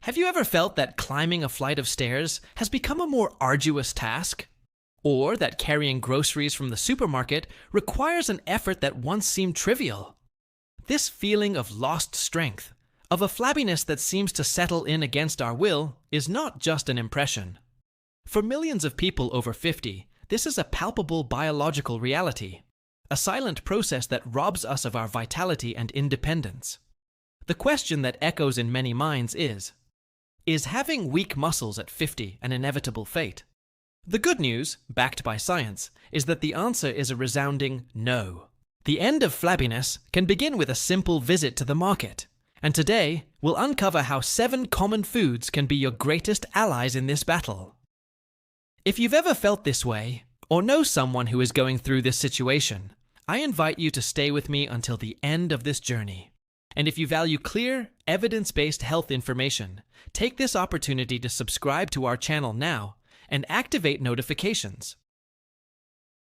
Have you ever felt that climbing a flight of stairs has become a more arduous task? Or that carrying groceries from the supermarket requires an effort that once seemed trivial? This feeling of lost strength, of a flabbiness that seems to settle in against our will, is not just an impression. For millions of people over 50, this is a palpable biological reality, a silent process that robs us of our vitality and independence. The question that echoes in many minds is having weak muscles at 50 an inevitable fate? The good news, backed by science, is that the answer is a resounding no. The end of flabbiness can begin with a simple visit to the market. And today, we'll uncover how 7 common foods can be your greatest allies in this battle. If you've ever felt this way, or know someone who is going through this situation, I invite you to stay with me until the end of this journey. And if you value clear, evidence-based health information, take this opportunity to subscribe to our channel now and activate notifications.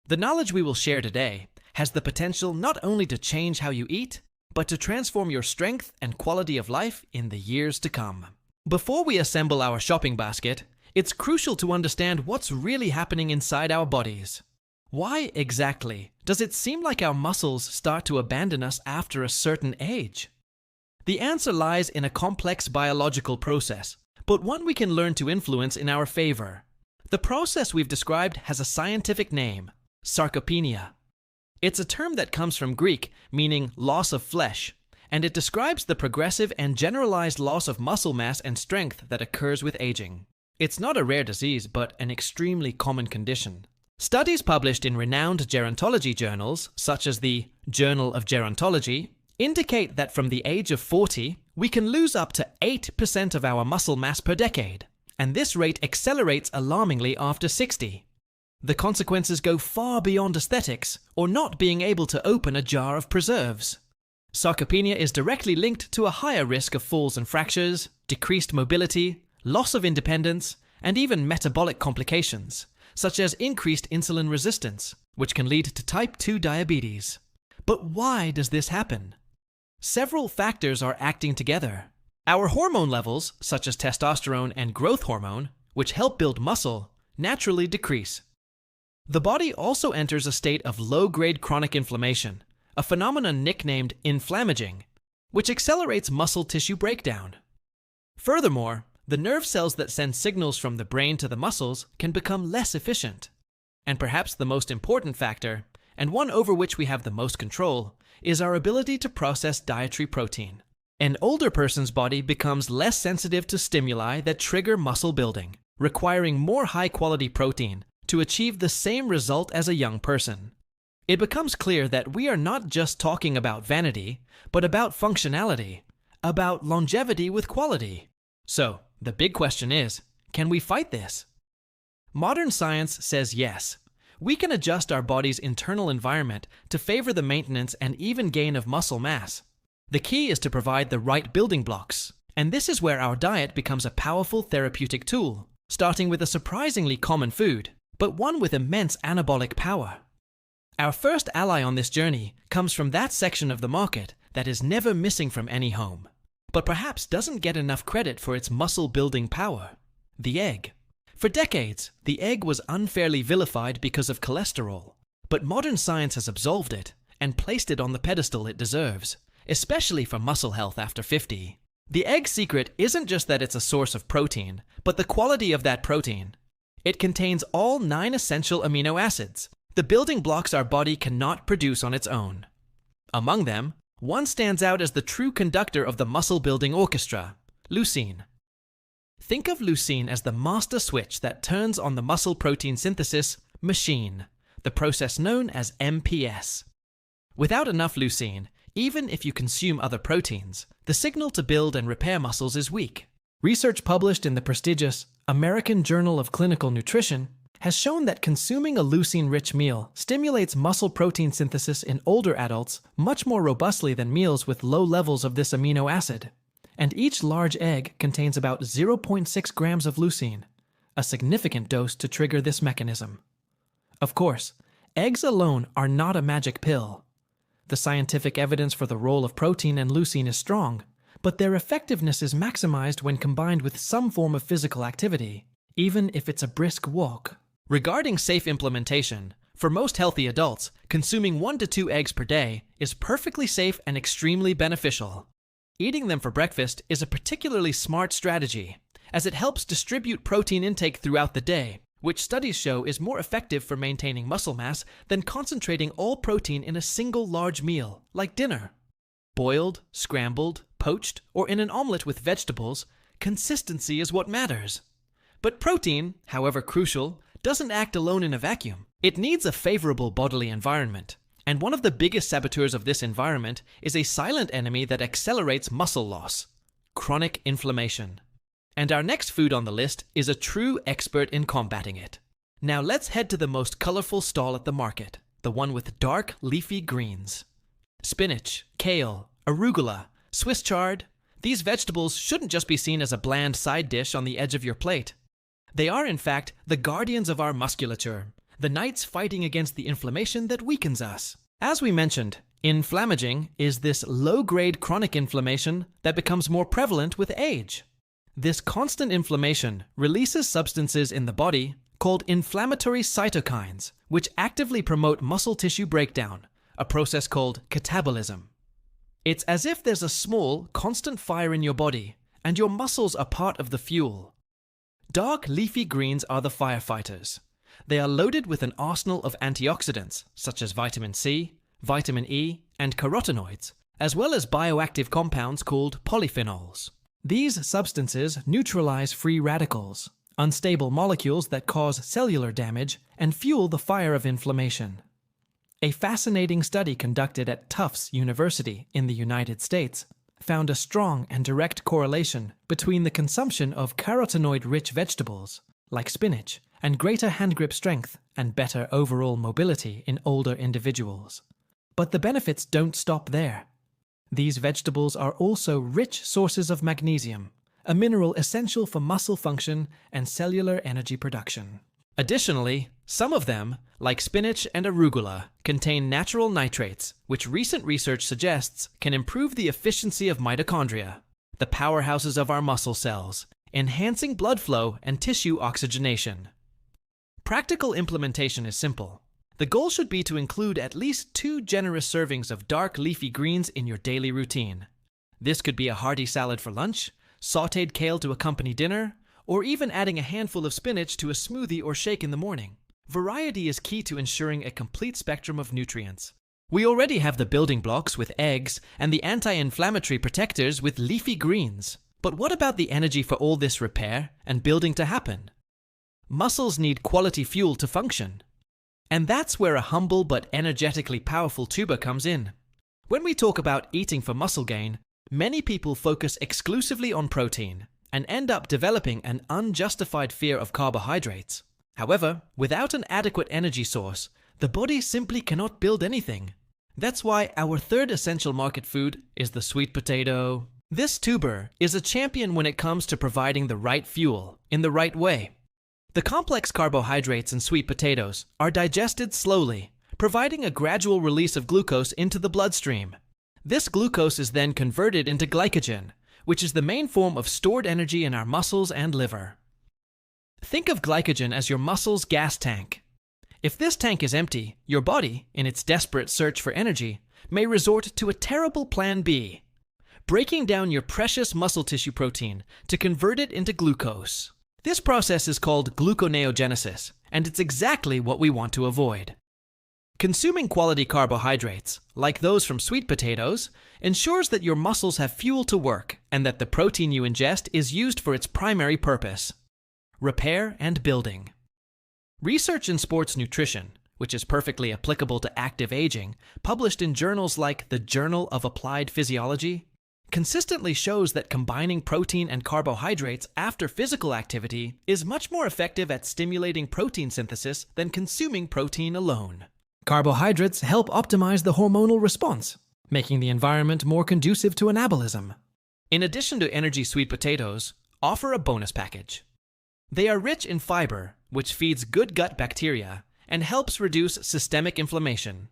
The knowledge we will share today has the potential not only to change how you eat, but to transform your strength and quality of life in the years to come. Before we assemble our shopping basket, it's crucial to understand what's really happening inside our bodies. Why exactly does it seem like our muscles start to abandon us after a certain age? The answer lies in a complex biological process, but one we can learn to influence in our favor. The process we've described has a scientific name: sarcopenia. It's a term that comes from Greek, meaning loss of flesh, and it describes the progressive and generalized loss of muscle mass and strength that occurs with aging. It's not a rare disease, but an extremely common condition. Studies published in renowned gerontology journals, such as the Journal of Gerontology, indicate that from the age of 40, we can lose up to 8% of our muscle mass per decade, and this rate accelerates alarmingly after 60. The consequences go far beyond aesthetics or not being able to open a jar of preserves. Sarcopenia is directly linked to a higher risk of falls and fractures, decreased mobility, loss of independence, and even metabolic complications, such as increased insulin resistance, which can lead to type 2 diabetes. But why does this happen? Several factors are acting together. Our hormone levels, such as testosterone and growth hormone, which help build muscle, naturally decrease. The body also enters a state of low-grade chronic inflammation, a phenomenon nicknamed inflammaging, which accelerates muscle tissue breakdown. Furthermore, the nerve cells that send signals from the brain to the muscles can become less efficient. And perhaps the most important factor, and one over which we have the most control, is our ability to process dietary protein. An older person's body becomes less sensitive to stimuli that trigger muscle building, requiring more high-quality protein to achieve the same result as a young person. It becomes clear that we are not just talking about vanity, but about functionality, about longevity with quality. So, the big question is, can we fight this? Modern science says yes. We can adjust our body's internal environment to favor the maintenance and even gain of muscle mass. The key is to provide the right building blocks, and this is where our diet becomes a powerful therapeutic tool, starting with a surprisingly common food, but one with immense anabolic power. Our first ally on this journey comes from that section of the market that is never missing from any home, but perhaps doesn't get enough credit for its muscle-building power: the egg. For decades, the egg was unfairly vilified because of cholesterol, but modern science has absolved it and placed it on the pedestal it deserves, especially for muscle health after 50. The egg's secret isn't just that it's a source of protein, but the quality of that protein. It contains all 9 essential amino acids, the building blocks our body cannot produce on its own. Among them, one stands out as the true conductor of the muscle-building orchestra: leucine. Think of leucine as the master switch that turns on the muscle protein synthesis machine, the process known as MPS. Without enough leucine, even if you consume other proteins, the signal to build and repair muscles is weak. Research published in the prestigious American Journal of Clinical Nutrition has shown that consuming a leucine-rich meal stimulates muscle protein synthesis in older adults much more robustly than meals with low levels of this amino acid. And each large egg contains about 0.6 grams of leucine, a significant dose to trigger this mechanism. Of course, eggs alone are not a magic pill. The scientific evidence for the role of protein and leucine is strong, but their effectiveness is maximized when combined with some form of physical activity, even if it's a brisk walk. Regarding safe implementation, for most healthy adults, consuming 1 to 2 eggs per day is perfectly safe and extremely beneficial. Eating them for breakfast is a particularly smart strategy, as it helps distribute protein intake throughout the day, which studies show is more effective for maintaining muscle mass than concentrating all protein in a single large meal, like dinner. Boiled, scrambled, poached, or in an omelet with vegetables, consistency is what matters. But protein, however crucial, doesn't act alone in a vacuum. It needs a favorable bodily environment, and one of the biggest saboteurs of this environment is a silent enemy that accelerates muscle loss: chronic inflammation. And our next food on the list is a true expert in combating it. Now let's head to the most colorful stall at the market, the one with dark, leafy greens. Spinach, kale, arugula, Swiss chard. These vegetables shouldn't just be seen as a bland side dish on the edge of your plate. They are, in fact, the guardians of our musculature, the knights fighting against the inflammation that weakens us. As we mentioned, inflammaging is this low-grade chronic inflammation that becomes more prevalent with age. This constant inflammation releases substances in the body called inflammatory cytokines, which actively promote muscle tissue breakdown, a process called catabolism. It's as if there's a small, constant fire in your body, and your muscles are part of the fuel. Dark leafy greens are the firefighters. They are loaded with an arsenal of antioxidants, such as vitamin C, vitamin E, and carotenoids, as well as bioactive compounds called polyphenols. These substances neutralize free radicals, unstable molecules that cause cellular damage and fuel the fire of inflammation. A fascinating study conducted at Tufts University in the United States found a strong and direct correlation between the consumption of carotenoid-rich vegetables, like spinach, and greater hand grip strength and better overall mobility in older individuals. But the benefits don't stop there. These vegetables are also rich sources of magnesium, a mineral essential for muscle function and cellular energy production. Additionally, some of them, like spinach and arugula, contain natural nitrates, which recent research suggests can improve the efficiency of mitochondria, the powerhouses of our muscle cells, enhancing blood flow and tissue oxygenation. Practical implementation is simple. The goal should be to include at least 2 generous servings of dark leafy greens in your daily routine. This could be a hearty salad for lunch, sautéed kale to accompany dinner, or even adding a handful of spinach to a smoothie or shake in the morning. Variety is key to ensuring a complete spectrum of nutrients. We already have the building blocks with eggs and the anti-inflammatory protectors with leafy greens. But what about the energy for all this repair and building to happen? Muscles need quality fuel to function. And that's where a humble but energetically powerful tuber comes in. When we talk about eating for muscle gain, many people focus exclusively on protein and end up developing an unjustified fear of carbohydrates. However, without an adequate energy source, the body simply cannot build anything. That's why our third essential market food is the sweet potato. This tuber is a champion when it comes to providing the right fuel in the right way. The complex carbohydrates in sweet potatoes are digested slowly, providing a gradual release of glucose into the bloodstream. This glucose is then converted into glycogen, which is the main form of stored energy in our muscles and liver. Think of glycogen as your muscle's gas tank. If this tank is empty, your body, in its desperate search for energy, may resort to a terrible plan B, breaking down your precious muscle tissue protein to convert it into glucose. This process is called gluconeogenesis, and it's exactly what we want to avoid. Consuming quality carbohydrates, like those from sweet potatoes, ensures that your muscles have fuel to work and that the protein you ingest is used for its primary purpose: repair and building. Research in sports nutrition, which is perfectly applicable to active aging, published in journals like the Journal of Applied Physiology, consistently shows that combining protein and carbohydrates after physical activity is much more effective at stimulating protein synthesis than consuming protein alone. Carbohydrates help optimize the hormonal response, making the environment more conducive to anabolism. In addition to energy sweet potatoes, offer a bonus package. They are rich in fiber, which feeds good gut bacteria and helps reduce systemic inflammation.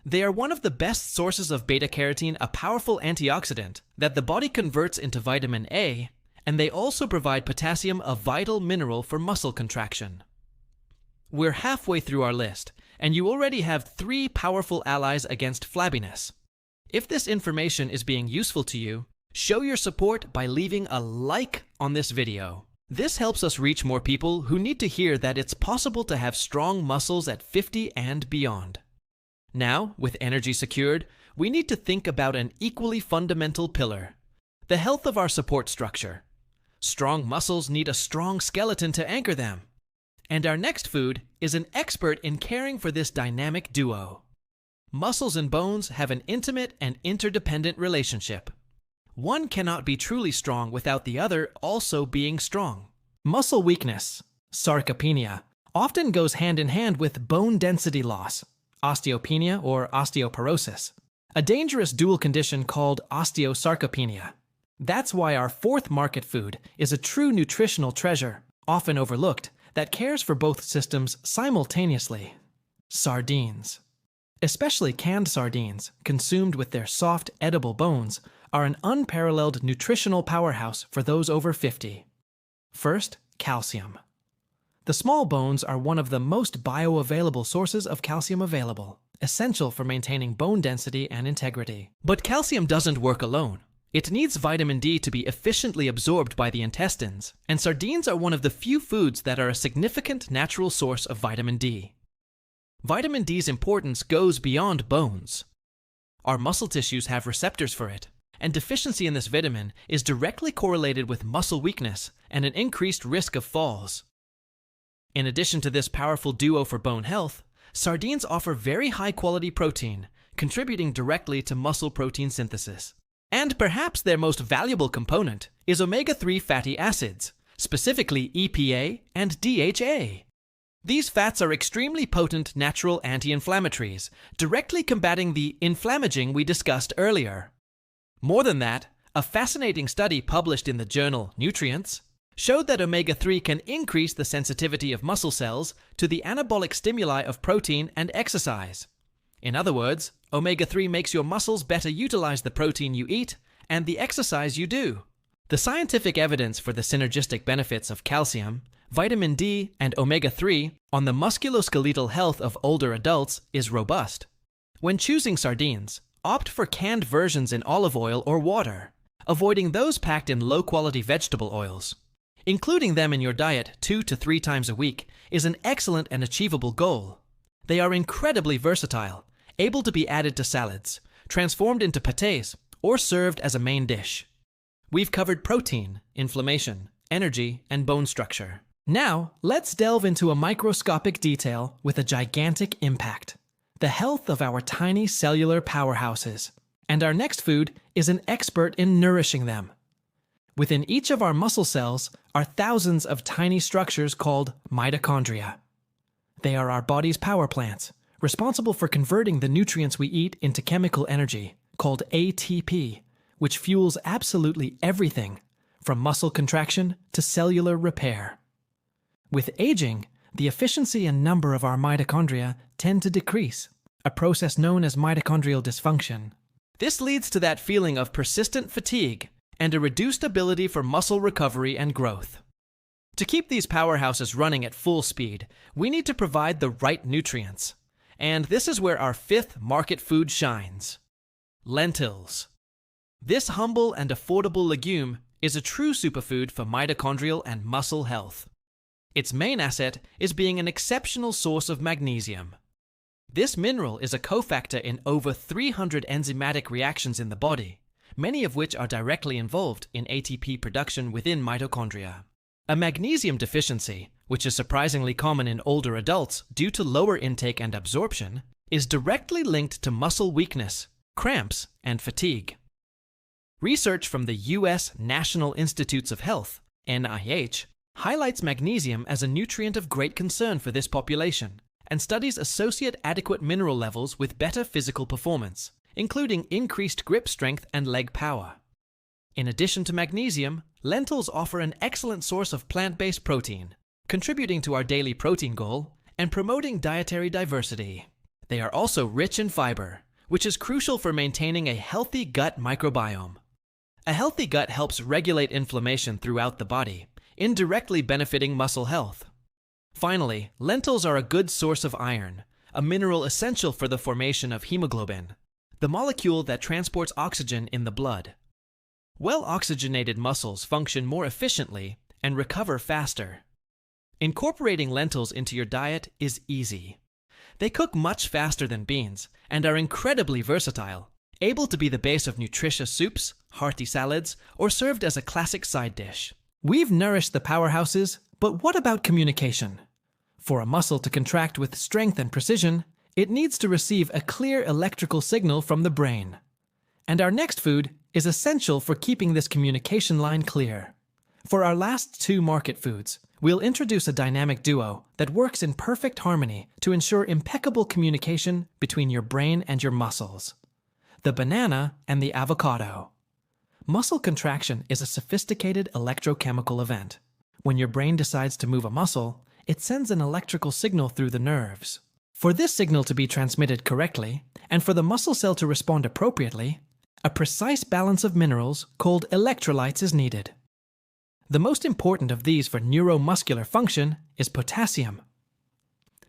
They are one of the best sources of beta-carotene, a powerful antioxidant that the body converts into vitamin A, and they also provide potassium, a vital mineral for muscle contraction. We're halfway through our list, and you already have 3 powerful allies against flabbiness. If this information is being useful to you, show your support by leaving a like on this video. This helps us reach more people who need to hear that it's possible to have strong muscles at 50 and beyond. Now, with energy secured, we need to think about an equally fundamental pillar: the health of our support structure. Strong muscles need a strong skeleton to anchor them. And our next food is an expert in caring for this dynamic duo. Muscles and bones have an intimate and interdependent relationship. One cannot be truly strong without the other also being strong. Muscle weakness, sarcopenia, often goes hand in hand with bone density loss, osteopenia or osteoporosis, a dangerous dual condition called osteosarcopenia. That's why our 4th market food is a true nutritional treasure, often overlooked, that cares for both systems simultaneously: sardines. Especially canned sardines, consumed with their soft, edible bones, are an unparalleled nutritional powerhouse for those over 50. First, calcium. The small bones are one of the most bioavailable sources of calcium available, essential for maintaining bone density and integrity. But calcium doesn't work alone. It needs vitamin D to be efficiently absorbed by the intestines, and sardines are one of the few foods that are a significant natural source of vitamin D. Vitamin D's importance goes beyond bones. Our muscle tissues have receptors for it, and deficiency in this vitamin is directly correlated with muscle weakness and an increased risk of falls. In addition to this powerful duo for bone health, sardines offer very high-quality protein, contributing directly to muscle protein synthesis. And perhaps their most valuable component is omega-3 fatty acids, specifically EPA and DHA. These fats are extremely potent natural anti-inflammatories, directly combating the inflammaging we discussed earlier. More than that, a fascinating study published in the journal Nutrients showed that omega-3 can increase the sensitivity of muscle cells to the anabolic stimuli of protein and exercise. In other words, omega-3 makes your muscles better utilize the protein you eat and the exercise you do. The scientific evidence for the synergistic benefits of calcium, vitamin D, and omega-3 on the musculoskeletal health of older adults is robust. When choosing sardines, opt for canned versions in olive oil or water, avoiding those packed in low-quality vegetable oils. Including them in your diet 2 to 3 times a week is an excellent and achievable goal. They are incredibly versatile, able to be added to salads, transformed into pâtés, or served as a main dish. We've covered protein, inflammation, energy, and bone structure. Now, let's delve into a microscopic detail with a gigantic impact: the health of our tiny cellular powerhouses. And our next food is an expert in nourishing them. Within each of our muscle cells are thousands of tiny structures called mitochondria. They are our body's power plants, responsible for converting the nutrients we eat into chemical energy, called ATP, which fuels absolutely everything, from muscle contraction to cellular repair. With aging, the efficiency and number of our mitochondria tend to decrease, a process known as mitochondrial dysfunction. This leads to that feeling of persistent fatigue and a reduced ability for muscle recovery and growth. To keep these powerhouses running at full speed, we need to provide the right nutrients. And this is where our 5th market food shines: lentils. This humble and affordable legume is a true superfood for mitochondrial and muscle health. Its main asset is being an exceptional source of magnesium. This mineral is a cofactor in over 300 enzymatic reactions in the body, many of which are directly involved in ATP production within mitochondria. A magnesium deficiency, which is surprisingly common in older adults due to lower intake and absorption, is directly linked to muscle weakness, cramps, and fatigue. Research from the U.S. National Institutes of Health, NIH, highlights magnesium as a nutrient of great concern for this population and studies associate adequate mineral levels with better physical performance, including increased grip strength and leg power. In addition to magnesium, lentils offer an excellent source of plant-based protein, contributing to our daily protein goal and promoting dietary diversity. They are also rich in fiber, which is crucial for maintaining a healthy gut microbiome. A healthy gut helps regulate inflammation throughout the body, indirectly benefiting muscle health. Finally, lentils are a good source of iron, a mineral essential for the formation of hemoglobin, the molecule that transports oxygen in the blood. Well-oxygenated muscles function more efficiently and recover faster. Incorporating lentils into your diet is easy. They cook much faster than beans and are incredibly versatile, able to be the base of nutritious soups, hearty salads, or served as a classic side dish. We've nourished the powerhouses, but what about communication? For a muscle to contract with strength and precision, it needs to receive a clear electrical signal from the brain. And our next food is essential for keeping this communication line clear. For our last two market foods, we'll introduce a dynamic duo that works in perfect harmony to ensure impeccable communication between your brain and your muscles: the banana and the avocado. Muscle contraction is a sophisticated electrochemical event. When your brain decides to move a muscle, it sends an electrical signal through the nerves. For this signal to be transmitted correctly, and for the muscle cell to respond appropriately, a precise balance of minerals called electrolytes is needed. The most important of these for neuromuscular function is potassium.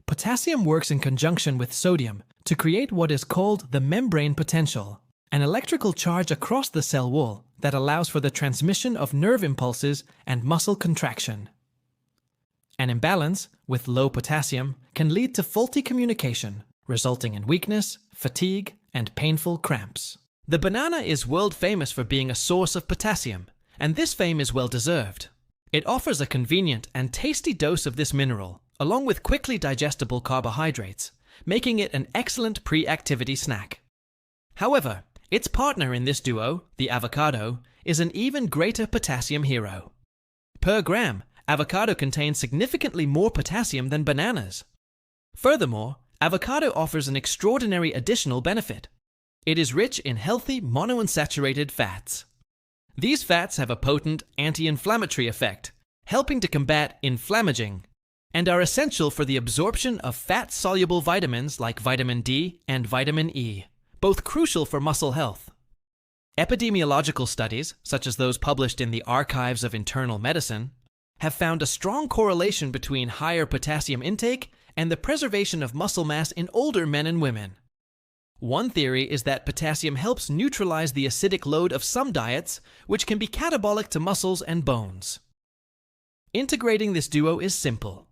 Potassium works in conjunction with sodium to create what is called the membrane potential, an electrical charge across the cell wall that allows for the transmission of nerve impulses and muscle contraction. An imbalance with low potassium can lead to faulty communication, resulting in weakness, fatigue, and painful cramps. The banana is world famous for being a source of potassium, and this fame is well deserved. It offers a convenient and tasty dose of this mineral, along with quickly digestible carbohydrates, making it an excellent pre-activity snack. However, its partner in this duo, the avocado, is an even greater potassium hero. Per gram, avocado contains significantly more potassium than bananas. Furthermore, avocado offers an extraordinary additional benefit. It is rich in healthy monounsaturated fats. These fats have a potent anti-inflammatory effect, helping to combat inflammaging, and are essential for the absorption of fat-soluble vitamins like vitamin D and vitamin E, both crucial for muscle health. Epidemiological studies, such as those published in the Archives of Internal Medicine, have found a strong correlation between higher potassium intake and the preservation of muscle mass in older men and women. One theory is that potassium helps neutralize the acidic load of some diets, which can be catabolic to muscles and bones. Integrating this duo is simple.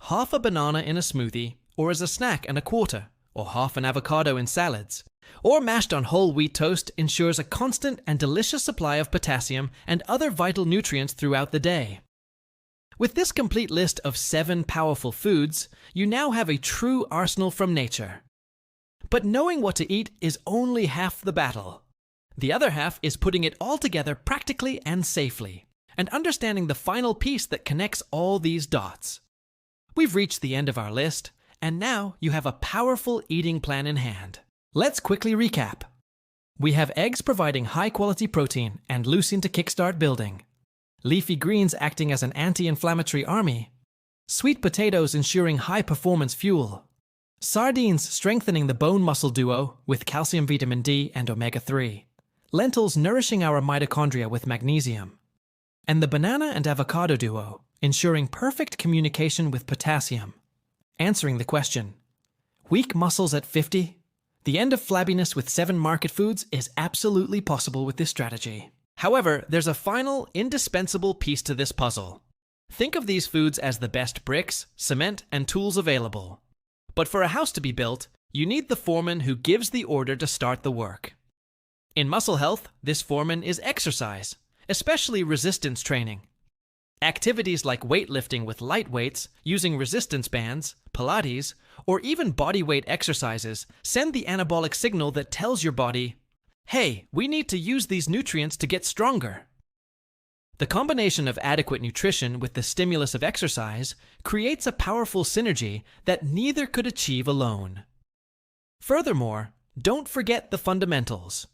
Half a banana in a smoothie, or as a snack and a quarter, or half an avocado in salads, or mashed on whole wheat toast ensures a constant and delicious supply of potassium and other vital nutrients throughout the day. With this complete list of 7 powerful foods, you now have a true arsenal from nature. But knowing what to eat is only half the battle. The other half is putting it all together practically and safely, and understanding the final piece that connects all these dots. We've reached the end of our list, and now you have a powerful eating plan in hand. Let's quickly recap. We have eggs providing high-quality protein and leucine to kickstart building, leafy greens acting as an anti-inflammatory army, sweet potatoes ensuring high-performance fuel, sardines strengthening the bone-muscle duo with calcium, vitamin D, and omega-3, lentils nourishing our mitochondria with magnesium, and the banana and avocado duo ensuring perfect communication with potassium. Answering the question, weak muscles at 50? The end of flabbiness with 7 market foods is absolutely possible with this strategy. However, there's a final, indispensable piece to this puzzle. Think of these foods as the best bricks, cement, and tools available. But for a house to be built, you need the foreman who gives the order to start the work. In muscle health, this foreman is exercise, especially resistance training. Activities like weightlifting with light weights, using resistance bands, Pilates, or even body weight exercises send the anabolic signal that tells your body, hey, we need to use these nutrients to get stronger. The combination of adequate nutrition with the stimulus of exercise creates a powerful synergy that neither could achieve alone. Furthermore, don't forget the fundamentals.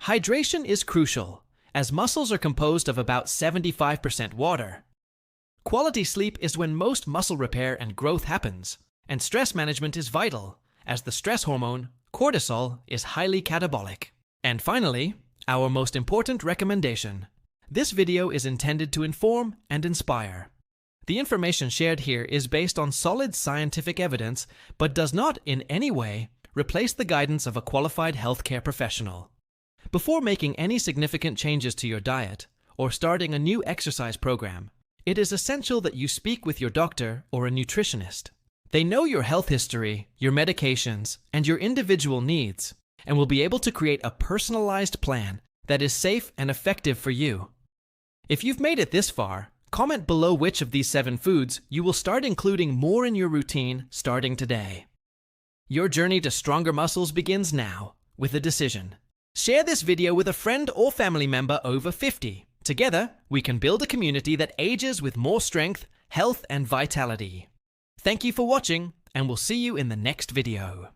Hydration is crucial, as muscles are composed of about 75% water. Quality sleep is when most muscle repair and growth happens, and stress management is vital, as the stress hormone, cortisol, is highly catabolic. And finally, our most important recommendation. This video is intended to inform and inspire. The information shared here is based on solid scientific evidence, but does not in any way replace the guidance of a qualified healthcare professional. Before making any significant changes to your diet or starting a new exercise program, it is essential that you speak with your doctor or a nutritionist. They know your health history, your medications, and your individual needs, and will be able to create a personalized plan that is safe and effective for you. If you've made it this far, comment below which of these 7 foods you will start including more in your routine starting today. Your journey to stronger muscles begins now with a decision. Share this video with a friend or family member over 50. Together, we can build a community that ages with more strength, health, and vitality. Thank you for watching, and we'll see you in the next video.